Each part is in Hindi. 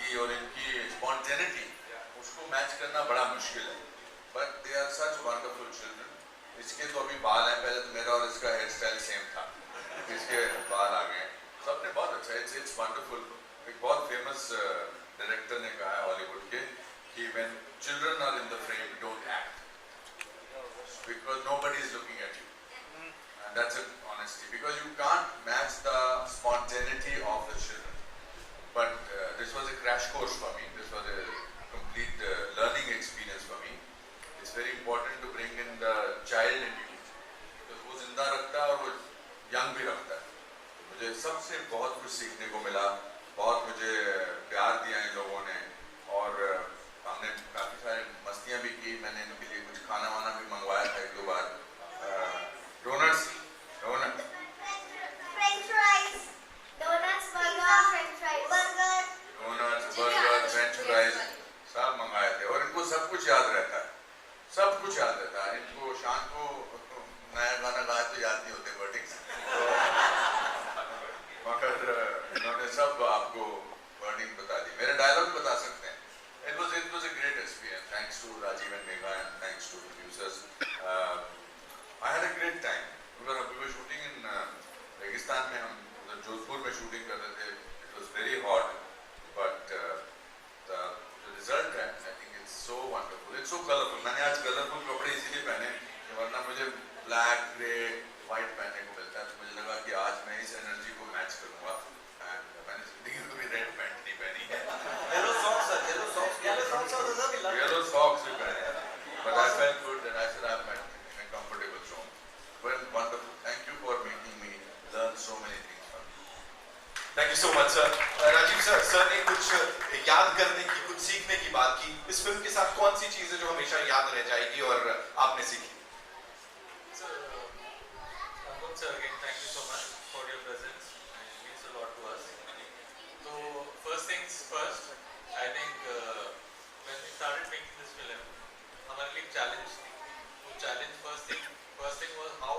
सादगी और इनकी स्पॉन्टेनिटी उसको मैच करना बड़ा मुश्किल है, but they are such wonderful children. इसके तो अभी बाल हैं, पहले तो मेरा और इसका हेयर स्टाइल सेम था, इसके बाल आ गए, सबने बहुत अच्छा, इट्स वंडरफुल। एक बहुत फेमस डायरेक्टर ने कहा है हॉलीवुड के कि when children are in the frame don't act because nobody is looking at you, and that's it honestly, because you can't match the spontaneity of the children. But this was a crash course for me. This was a complete learning experience for me. It's very important to bring in the child in you, because वो जिंदा रखता है और वो young भी रखता है। मुझे सबसे बहुत कुछ सीखने को मिला, बहुत मुझे प्यार दिया इन लोगों ने, और हमने काफ़ी सारे मस्तियाँ भी की। मैंने इनके लिए कुछ खाना वाना भी मंगवाया था एक दो बार, donuts, French fries, donuts, burger, French fries, burger, donuts, burger, French fries सब मंगाए थे, और इनको सब कुछ याद रहता है, सब कुछ याद रहता है इनको। शाम को नया गाना गाए तो याद नहीं होते वर्डिंग्स, मगर इन्होंने सब आपको वर्डिंग बता दी, मेरे डायलॉग बता सकते हैं। It was a great experience, thanks to Rajiv and Megha and thanks to producers. I had a great time. We were shooting in रेगिस्तान में, हम जोधपुर में शूटिंग कर रहे थे। It was very hot, but the result है, I think it's so wonderful, it's so colorful. मैंने आज कलरफुल कपड़े इसीलिए पहने, वरना मुझे ब्लैक, ग्रे, व्हाइट पहनने को मिलता है, तो मुझे लगा कि आज मैं इस एनर्जी को मैच करूंगा, एंड मैंने जिंदगी में कभी रेड पैंट नहीं पहनी है। येलो सॉक्स भी पहने, but I felt good and I said I'm in a comfortable zone. Well, wonderful. Thank you for making me learn so many things from you. Thank you so much sir. Rajiv sir, sir ने कुछ याद करने की, कुछ सीखने की बात की। इस फिल्म के साथ कौन सी चीज है जो हमेशा याद रह जाएगी और आपने सीखी? Sir, again, thank you so much for your presence. It means a lot to us. So, first things first, I think when we started making this film, हमारे लिए challenge थी। वो challenge first thing was how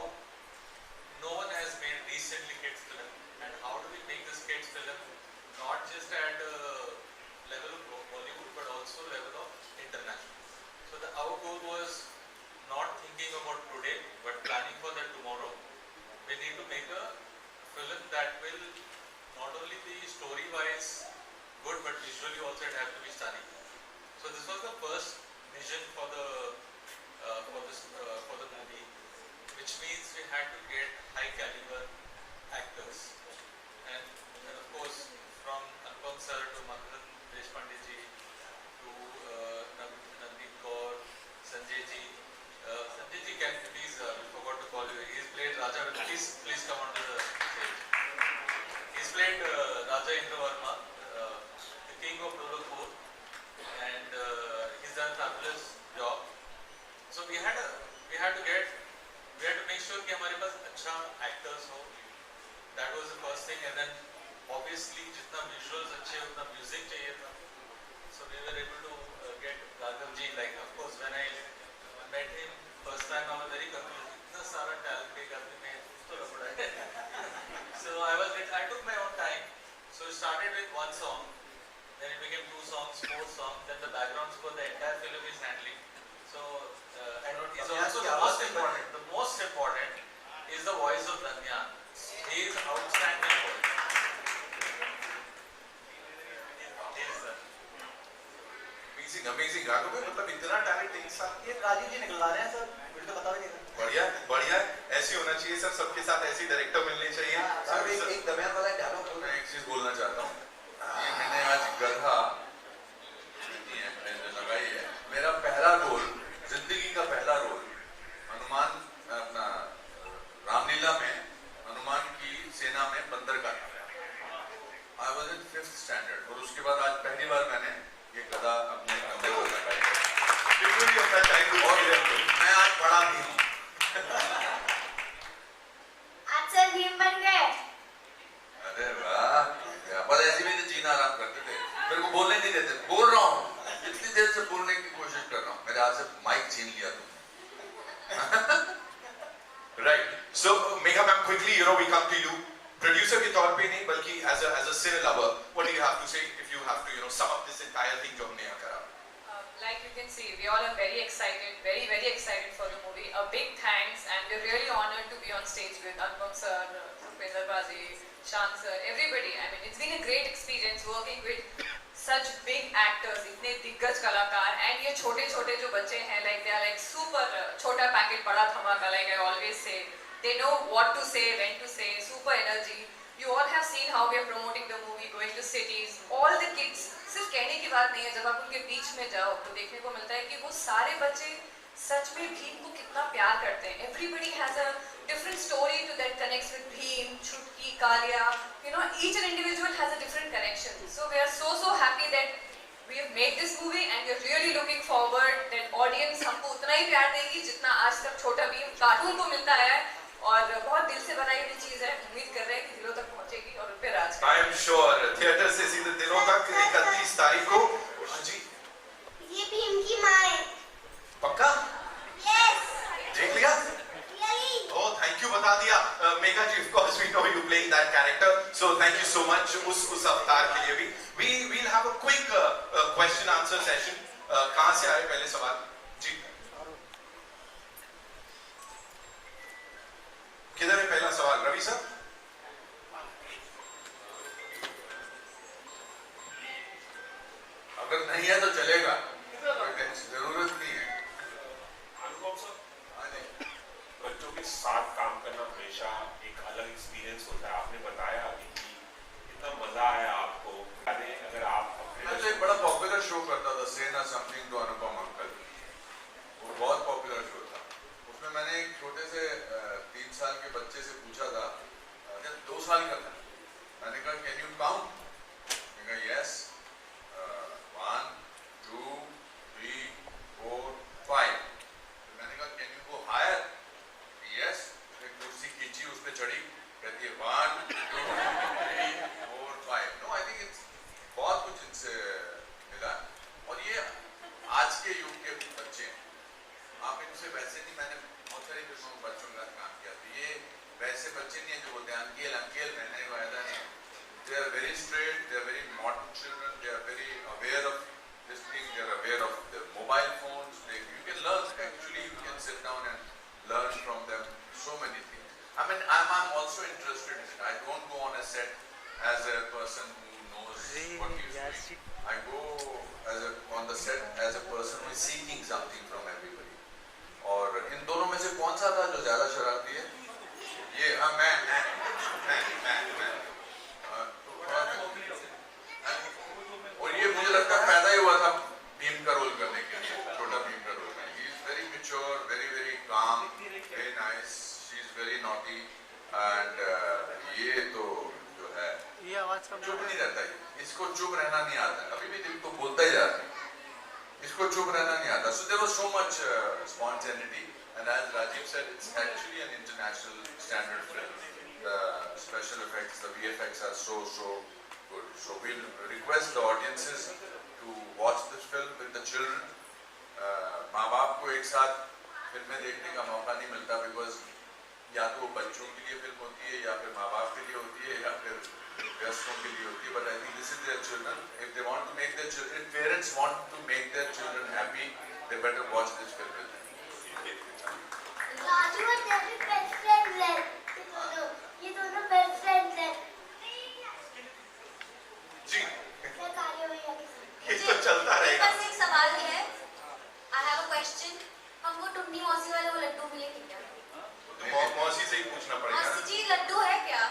no one has made recently kids film, and how do we make this kids film not just at level of Bollywood but also level of international. So our goal was not thinking about today but planning for the tomorrow. We need to make a film that will not only be story wise good but visually also it have to be stunning. So this was the first vision for the movie, which means we had to get high caliber actors, and of course from Anupam sir to Madan Deshpande ji to Navneet Kaur, Sanjay ji. Sanjay ji, can you please, we forgot to call you, he's played Raja, please come onto the stage. He's played Raja Indra Varma, the king of Dolakpur, and he's done a fabulous job. So we had to make sure कि हमारे पास अच्छा actors हो. That was the first thing, and then obviously जितना visuals अच्छे उतना music चाहिए था. So we were able to get Raghav ji, like of course when I met him first time I was very confused. इतना सारा talent एक आदमी में तो लपड़ा है. So I took my own time. So it started with one song, then it became 2 songs, 4 songs, then the background score, the entire film is handling. So and it is also the most important. The most important is the voice of Dhanyan. He is outstanding voice. Amazing. Raghav भाई, मतलब इतना टैलेंट एक साथ। ये राजीव जी निकल रहे हैं सर, मुझे तो पता भी नहीं था। बढ़िया, ऐसी होना चाहिए सर, सबके साथ ऐसे ही डायरेक्टर मिलने चाहिए। सर एक दरमियान वाला डायलॉग बोलना। मैं एक चीज बोलना चाहता हूँ, ये मैंने आज गधा लगाई है, मेरा पहला रोल, जिंदगी का पहला रोल, हनुमान अपना रामलीला में हनुमान की सेना में बंदर का था। I was in 5th standard, और उसके बाद आज पहली बार मैंने ये गधा अपने कंधे पर लगाई। मैं आज बड़ा भी हूँ। आज से भीम बन गए। अरे वाह, पर ऐसे भी तो जीना आराम करते थे, मेरे को बोलने नहीं देते, बोल रहा हूँ, इतनी देर से बोलने की कोशिश कर रहा हूँ, मेरे हाथ से माइक छीन लिया तुमने। Right. So Megha ma'am, quickly, we come to you. Producer के तौर पे नहीं बल्कि as a cine lover, what do you have to say if you have to sum up this entire thing जो हमने यहाँ करा? Like you can see, we all are very excited, very excited for the movie. A big thanks, and we're really honored to be on stage with Anupam sir, Bhupinder Baji, Shan sir, everybody. I mean, it's been a great experience working with such big actors, इतने दिग्गज कलाकार, and ये छोटे-छोटे जो बच्चे हैं, like they are like super छोटा पैकेट बड़ा धमाका, like I always say. They know what to say, when to say, super energy. You all have seen how we are promoting the movie, going to cities. All the kids, सिर्फ कहने की बात नहीं है, जब आप उनके बीच में जाओ तो देखने को मिलता है कि वो सारे बच्चे सच में भीम को कितना प्यार करते हैं. Everybody has a different story to that connects with Bhim, Chutki, Kalia. You know, each individual has a different connection. So we are so happy that we have made this movie, and we are really looking forward that audience हमको उतना ही प्यार देगी जितना आज तक छोटा भीम कार्टून को मिलता है. और बहुत दिल से बनाई हुई चीज है. उम्मीद कर रहे हैं कि दिलों तक पहुंचेगी और उन पे राज करेगी. आई एम श्योर थिएटर से सीधे दिनों तक 31 तारीख को. हाँ जी, ये भीम की माँ है. पक्का Yes. देख लिया? Really? Oh, thank you, बता दिया. Megha ji, of course we know you playing that character, so thank you so much उस अवतार के लिए भी. We'll have a quick question answer session. कहाँ से आए पहले सवाल? जी, किधर है पहला सवाल? रवि सर. अगर नहीं है तो चलेगा, कोई टेंशन जरूरत नहीं है. अनुपम सर, हाँ जी. बच्चों के साथ काम करना हमेशा एक अलग एक्सपीरियंस होता है. आपने बताया अभी कि कितना मजा आया आपको. अगर आप मैं तो एक बड़ा पॉपुलर शो करता था, से ना समथिंग टू अनुपम अंकल. वो बहुत पॉपुलर शो था. उसमें मैंने एक छोटे से 3 साल के बच्चे से पूछा था, जब 2 साल का था, मैंने कहा कैन यू काउंट? मैंने कहा यस, 1 2 3 4 5. मैंने कहा can you go higher? Yes. एक कुर्सी खींची, उस पर चढ़ी, कहती है 1 2 3 4 5. नो, आई थिंक इट्स बहुत कुछ इनसे मिला. और ये आज के युग के बच्चे हैं. आप इनसे वैसे नहीं, मैंने बहुत सारी फिल्मों में बच्चों के साथ काम किया, तो ये वैसे बच्चे नहीं है जो बोलते हैं अंकेल अंकेल. मैंने वायदा नहीं. They are very straight, they are very modern children, they are very aware of this thing, they are aware of the mobile phones. You can learn, actually you can sit down and learn from them so many things. I mean, I'm also interested in it. I don't go on a set as a person who knows what he's doing. I go on the set as a person who is seeking something from everybody. और इन दोनों में से कौन सा था जो ज्यादा शरारती है? ये मैं और ये मुझे लगता है पैदा ही हुआ था भीम का रोल करने के लिए, छोटा भीम का रोल करने. He is very mature, very calm, very nice. She is very naughty, and ये तो जो है चुप नहीं रहता है. इसको चुप रहना नहीं आता, अभी भी दिल को बोलता ही जाता है. इसको चुप रहना नहीं आता. So there was so much spontaneity, and as Rajiv said, it's actually an international standard film. The special effects, the VFX are so good. So we'll request the audiences to watch this film with the children. माँ बाप को एक साथ फिल्में देखने का मौका नहीं मिलता, बिकॉज या तो वो बच्चों के लिए फिल्म होती है, या फिर माँ बाप के लिए होती है, या फिर वयस्कों के लिए होती है. But I think this is their children. If they want to make their children, if parents want to make their children happy, they better watch this film with them. Raju और David best friends हैं. ये दोनों best friends हैं. जी, मैं कार्य भैया के साथ. ये तो चलता रहेगा. बस एक सवाल है. I have a question. हमको टुन्नी मौसी वाले वो लड्डू मिलेंगे क्या? मौसी से ही पूछना पड़ेगा. मौसी जी लड्डू है क्या?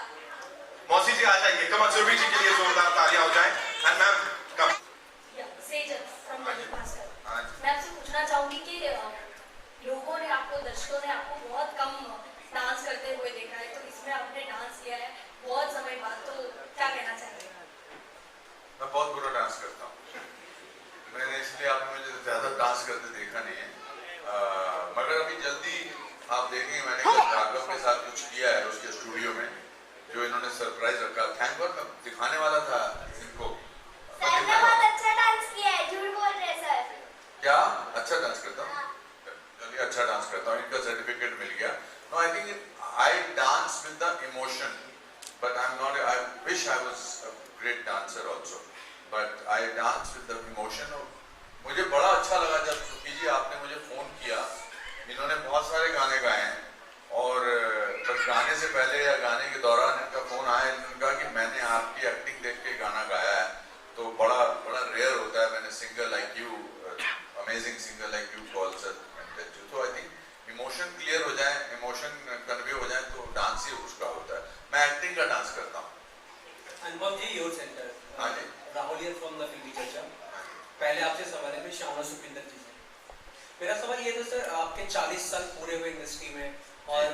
मौसी जी आ जाइए. कमल सुरभि जी के लिए जोरदार तालियां हो जाएं. And ma'am come. Sejal from money Bhaskar. हाँ. मैं आपसे पूछना चाहूंगी कि लोगों ने आपको, दर्शकों ने आपको बहुत कम डांस करते हुए देखा है, तो इसमें आपने डांस किया है बहुत समय बाद, तो क्या कहना चाहेंगे? मैं बहुत बुरा डांस करता हूँ. मैंने इसलिए आपने मुझे ज़्यादा डांस करते देखा नहीं है. मगर अभी जल्दी आप देखेंगे, मैंने कल राघव के साथ कुछ किया है उसके स्टूडियो में, जो इन्होंने सरप्राइज रखा. थैंक गॉड, मैं दिखाने वाला था इनको. सर ने बहुत अच्छा डांस किया है. झूठ बोल रहे हैं सर. क्या अच्छा डांस करता हूँ? चलिए, अच्छा डांस करता हूँ. इनका सर्टिफिकेट मिल गया. No, I think I dance with the emotion. but I'm not. I wish I was a great dancer also, but I dance with the emotion of. मुझे बड़ा अच्छा लगा जब सुखी जी आपने मुझे फोन किया. इन्होंने बहुत सारे गाने गाए हैं और बस गाने से पहले या गाने के दौरान इनका फोन आया. इन्होंने कहा कि मैंने आपकी एक्टिंग देख के गाना गाया है, तो बड़ा रेयर होता है. मैंने singer like you, amazing singer like you calls it. तो आई थिंक इमोशन क्लियर हो जाए, इमोशन कन्वे हो जाए तो डांस ही उसका होता है. मैं एक्टिंग का डांस करता हूँ. अनुपम जी, योर सेंटर. हाँ जी. राहुल हियर फ्रॉम द फिल्मी चर्चा. पहले आपसे सवाल है शान और सुखविंदर जी से. मेरा सवाल ये था सर, आपके 40 साल पूरे हुए इंडस्ट्री में और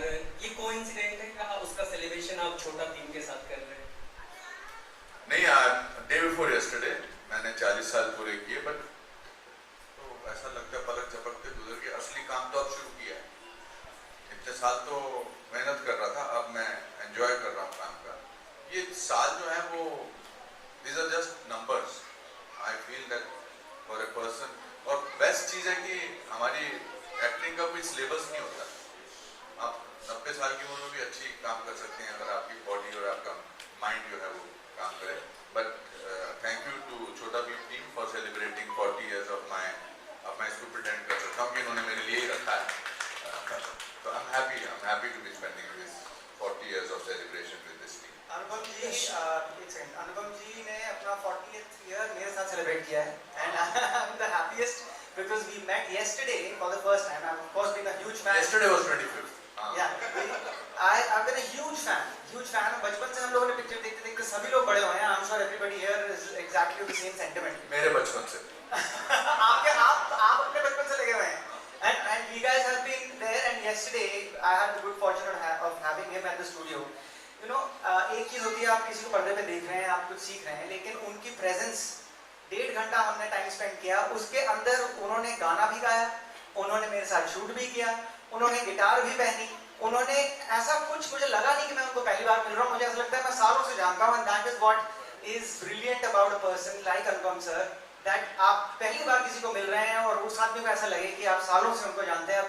ये कोइंसिडेंट है कि उसका सेलिब्रेशन आप छोटा भीम के साथ कर रहे हैं? नहीं यार, डे बिफोर यस्टरडे मैंने 40 साल पूरे किए, बट तो ऐसा लगता है पलक झपकते गुजर के. असली काम तो अब शुरू किया है. इतने साल तो मेहनत कर रहा था, अब मैं एंजॉय कर रहा हूँ काम का. ये साल जो है वो these are just numbers. I feel that for a person, और बेस्ट चीज़ है कि हमारी एक्टिंग का कोई सिलेबस नहीं होता. आप 90 साल की उम्र में भी अच्छी काम कर सकते हैं अगर आपकी बॉडी और आपका माइंड जो है वो काम करे. बट थैंक यू टू छोटा Bhim team for celebrating 40 years of my इसको प्रिटेंड कर सकता हूँ कि इन्होंने मेरे लिए ही रखा है. तो I am happy to be spending this 40 years of celebration with this team. Anupam ji, एक सेकंड. अनुपम जी ने अपना 40th ईयर मेरे साथ सेलिब्रेट किया है and I am the happiest because we met yesterday for the first time. I'm of course been a huge fan. Yesterday was 25th. Yeah, I've been a huge fan. बचपन से हम लोगों ने पिक्चर देखते देखते सभी लोग बड़े हुए हैं. I'm sure everybody here is exactly the same sentiment. मेरे बचपन से. आप अपने बचपन से लगे हुए हैं. And you guys have been there, and yesterday I had the good fortune of having him at the studio. You know, एक चीज होती है आप किसी को पर्दे पे देख रहे हैं, आप कुछ सीख रहे हैं, लेकिन उनकी प्रेजेंस 1.5 घंटा हमने टाइम स्पेंड किया. उसके अंदर उन्होंने गाना भी गाया, उन्होंने मेरे साथ शूट भी किया, उन्होंने गिटार भी पहनी, उन्होंने ऐसा कुछ, मुझे लगा नहीं कि मैं उनको पहली बार मिल रहा हूँ. मुझे ऐसा लगता है मैं सालों से जानता हूँ. And that is what is brilliant about a person like Anupam sir, that आप पहली बार किसी को मिल रहे हैं और उस आदमी को ऐसा लगे कि आप सालों से उनको जानते हैं.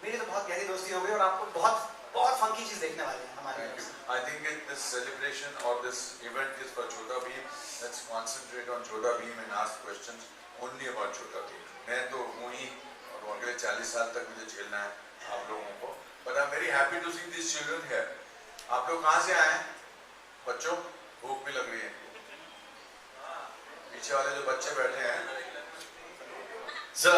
मेरी तो बहुत गहरी दोस्ती हो गई और आपको बहुत बहुत फंकी चीज देखने वाले हैं हमारे. I think this celebration or this event is for Chota Bheem. Let's concentrate on Chota Bheem and ask questions only about Chota Bheem. मैं तो हूँ ही और अगले 40 साल तक मुझे झेलना है आप लोगों को. But I'm very happy to see these children here. आप लोग कहाँ से आए हैं? बच्चों, भूख भी लग रही है. पीछे वाले जो बच्चे बैठे हैं. Sir,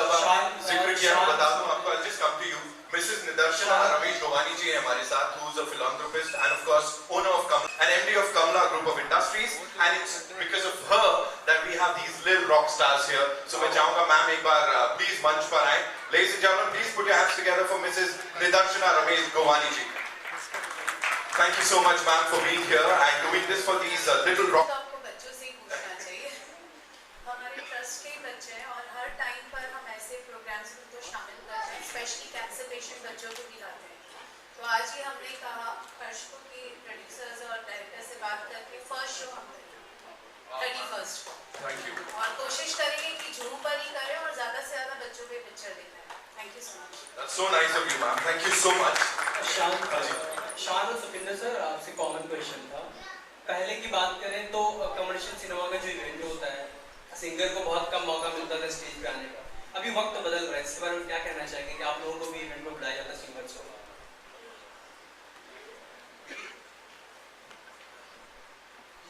जिक्र किया बता दूं आपको. I'll just come to you. Mrs. Nidarshana Ramesh Govani ji है हमारे साथ, who is a philanthropist and of course owner of Kamla and MD of Kamla Group of Industries, and it's because of her that we have these little rock stars here. So मैं चाहूँगा मैम एक बार please मंच पर आए. Ladies and gentlemen, please put your hands together for Mrs. Nidarshana Ramesh Govani ji. Thank you so much, ma'am, for being here and doing this for these little rock. आपको बच्चों से ही पूछना चाहिए. हमारे ट्रस्ट के बच्चे हैं और हर टाइम पर हम ऐसे प्रोग्राम्स में तो शामिल करते हैं, स्पेशली कैंसर पेशेंट बच्चों को भी लाते हैं. तो आज ही हमने कहा हर्षको के प्रोड्यूसर्स और डायरेक्टर से बात करके फर्स्ट शो हम करेंगे 31st को. Thank you. और कोशिश करेंगे कि जूम पर ही करें और ज़्यादा से ज़्यादा बच्चों पे पिक्चर दिखाएं. Thank you so much. That's so nice of you, ma'am. Thank you so much. शान और सुखविंदर सर, आपसे कॉमन क्वेश्चन था. पहले की बात करें तो कमर्शियल सिनेमा का जो इवेंट होता है, सिंगर को बहुत कम मौका मिलता था स्टेज पे आने का. अभी वक्त बदल रहा है, इसके बारे में क्या कहना चाहेंगे कि आप लोगों को भी इवेंट में बुलाया जाता है सिंगर्स को?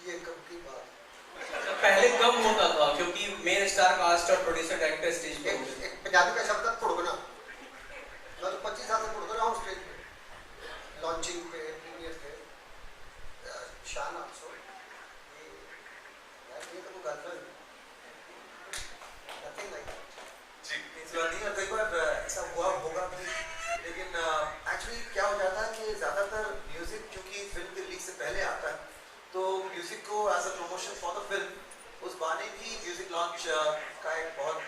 ये कब की बात? पहले कम होता था क्योंकि मेन स्टार कास्ट और प्रोड्यूसर डायरेक्टर स्टेज पे होते थे. पंजाबी का शब्द पुड़गना. मैं तो 25 साल से पुड़ग रहा हूँ स्टेज पे, लॉन्चिंग पे, प्रीमियर पे. शान आपसो ये तो गर्लफ्रेंड नथिंग लाइक दैट. जी. नहीं, कई बार ऐसा हुआ होगा भी, लेकिन एक्चुअली क्या हो जाता है कि ज़्यादातर म्यूजिक क्योंकि फिल्म के रिलीज से पहले आता है, तो म्यूजिक को as a promotion for the film उस बहाने भी म्यूजिक लॉन्च का एक बहुत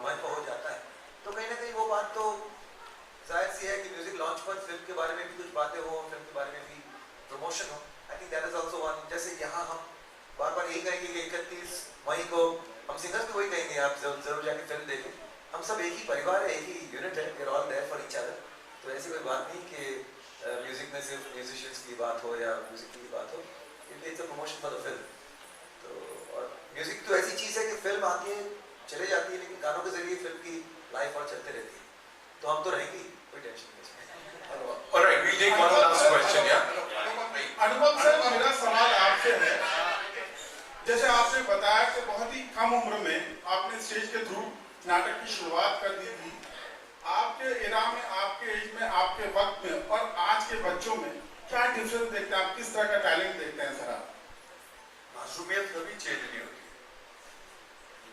महत्व हो जाता है. तो कहीं ना कहीं वो बात तो जाहिर सी है कि म्यूजिक लॉन्च पर फिल्म के बारे में भी कुछ बातें हो, फिल्म के बारे में भी प्रमोशन हो. I think that is also one. जैसे यहाँ हम बार बार यही कहेंगे कि 31 मई को हम सिंगर्स भी वही कहेंगे, आप जरूर जाके फिल्म देखें. हम सब एक ही परिवार है, एक ही यूनिट है, we are all there for each other. तो ऐसी कोई बात नहीं कि म्यूजिक में सिर्फ म्यूजिशियंस की बात हो या म्यूजिक की बात हो, it's a promotion for the film. तो और म्यूजिक तो ऐसी चीज़ है कि फिल्म आती है चले जाती है, लेकिन गानों के जरिए फिल्म की लाइफ और चलते रहती है, तो हम तो रहेंगे, कोई टेंशन नहीं। Alright, we'll take one last question, yeah? अनुभव सर, मेरा सवाल आपसे है, जैसे आपने बताया कि बहुत ही कम उम्र में आपने स्टेज के थ्रू नाटक की शुरुआत कर दी थी। आपके एरा में, आपके एज में, आपके वक्त में और आज के बच्चों में क्या डिफरेंस देखते हैं आप? किस तरह का टैलेंट देखते हैं सर आप? मासूमियत कभी चेंज नहीं होती,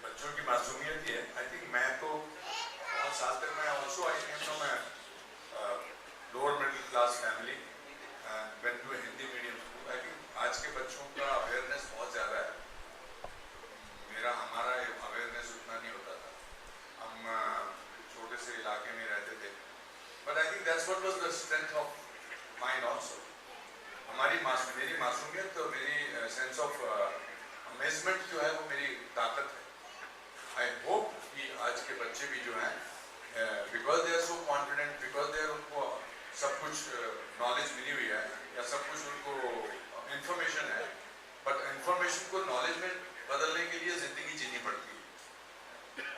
बच्चों की मासूमियत ही है। आई थिंक मैं तो बहुत साल तक मैं also I came from lower middle class family, went to Hindi medium school. I think आज के बच्चों का अवेयरनेस बहुत ज़्यादा है, हमारा अवेयरनेस उतना नहीं होता था, हम छोटे से इलाके में रहते थे। But I think that's what was the strength of mind also. मेरी मासूमियत और मेरी सेंस ऑफ अमेजमेंट जो है वो मेरी ताकत है। आई होप कि आज के बच्चे भी जो हैं, because they are so confident, because they are, उनको सब कुछ नॉलेज मिली हुई है या सब कुछ उनको इंफॉर्मेशन है, बट इंफॉर्मेशन को नॉलेज में बदलने के लिए ज़िंदगी जीनी पड़ती है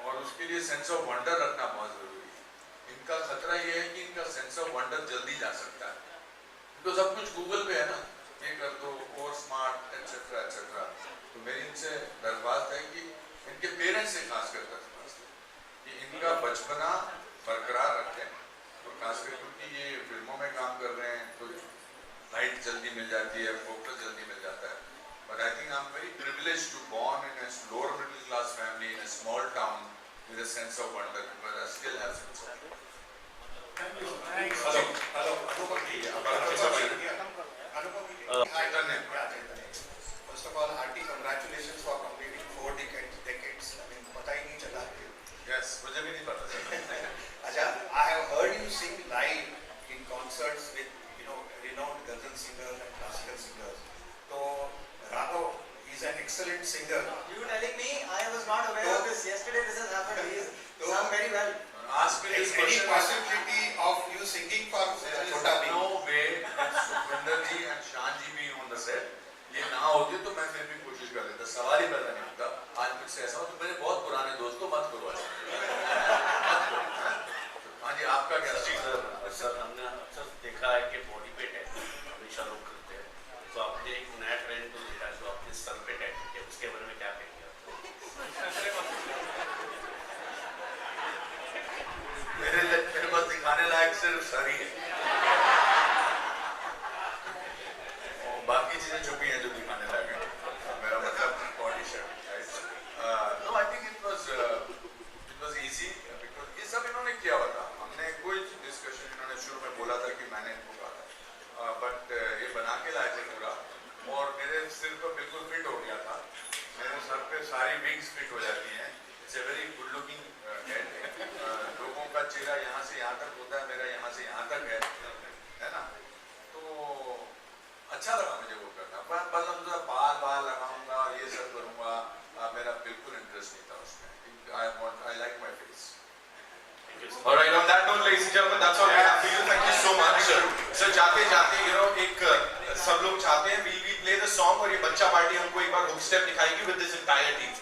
और उसके लिए सेंस ऑफ वंडर रखना बहुत ज़रूरी है। इनका खतरा ये है कि इनका सेंस ऑफ वंडर जल्दी जा सकता है, तो सब कुछ गूगल पे है ना, ये कर दो, और स्मार्ट एटसेट्रा एटसेट्रा। तो मेरी इनसे दरख्वास्त है कि इनके पेरेंट्स से खास कर दरख्वास्त है कि इनका बचपना बरकरार रखें, तो खासकर क्योंकि ये फिल्मों में काम कर रहे हैं तो लाइट जल्दी मिल जाती है, फोकस जल्दी मिल जाता है। But I think I am very privileged to born in a lower middle class family in a small town with a sense of wonder, because I still have sense of wonder. First of all, hearty congratulations for completing 4 decades. I mean, पता ही नहीं चला। Yes, मुझे भी नहीं पता चला। अच्छा, I have heard you sing live in concerts with, you know, renowned ghazal singers and classical singers. So, Raghav, he's an excellent singer. You telling me? I was not aware of this. Yesterday this has happened. He is sung very well. Ask me this Any question. possibility of you singing for Chhota Bheem? No way. Sukhvinder ji and शान जी भी on the set. ये ना होती तो मैं फिर भी कोशिश कर लेता, सवाल ही पैदा नहीं होता। आज मुझसे ऐसा हो तो मेरे बहुत पुराने दोस्तों मत करो ऐसा। हाँ जी, आपका क्या? सर हमने अक्सर देखा है कि बॉडी पे टैटू हमेशा लोग करते हैं, तो आपने एक नया ट्रेंड तो देखा जो आपने सर पे टैटू किया, उसके बारे में क्या कहेंगे आप? मेरे पास दिखाने लायक सिर्फ सर ही है, और बाकी चीजें छुपी हैं जो दिखाने लायक हैं। मेरा मतलब body shirt. No, I think it was easy because ये सब इन्होंने किया हुआ था। हमने कोई डिस्कशन, इन्होंने शुरू में बोला था कि मैंने इनको कहा था, बट ये बना के लाए थे पूरा, और मेरे सिर पर बिल्कुल फिट हो गया था। मेरे सर पे सारी विंग्स फिट हो जाती हैं। It's a very good looking head. लोगों का चेहरा यहाँ से यहाँ तक होता है, मेरा यहाँ से यहाँ तक है ना, तो अच्छा लगा मुझे वो करना। मतलब बाल लगाऊंगा, ये सब करूंगा, मेरा बिल्कुल इंटरेस्ट नहीं था उसमें। I like my face. All right, on that note, ladies and gentlemen, that's all we have for you. Thank you so much. So जाते you know, एक सब लोग चाहते हैं we play the song और ये बच्चा पार्टी हमको एक बार hook step दिखाएगी with this entire team.